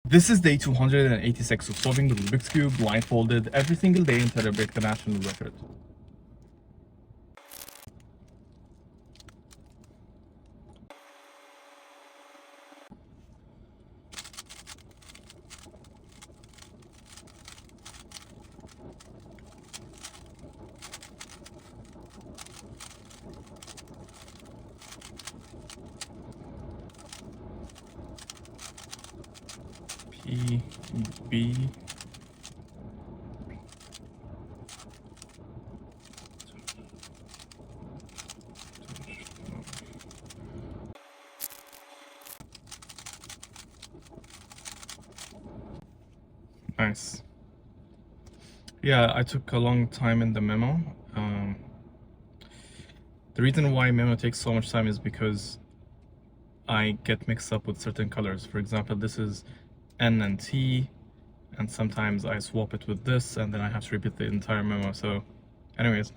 This is day 286 of solving the Rubik's Cube blindfolded every single day until I break the national record. P, B, nice. Yeah, I took a long time in the memo. The reason why memo takes so much time is because I get mixed up with certain colors. For example, this is N and T, and sometimes I swap it with this, and then I have to repeat the entire memo. So anyways.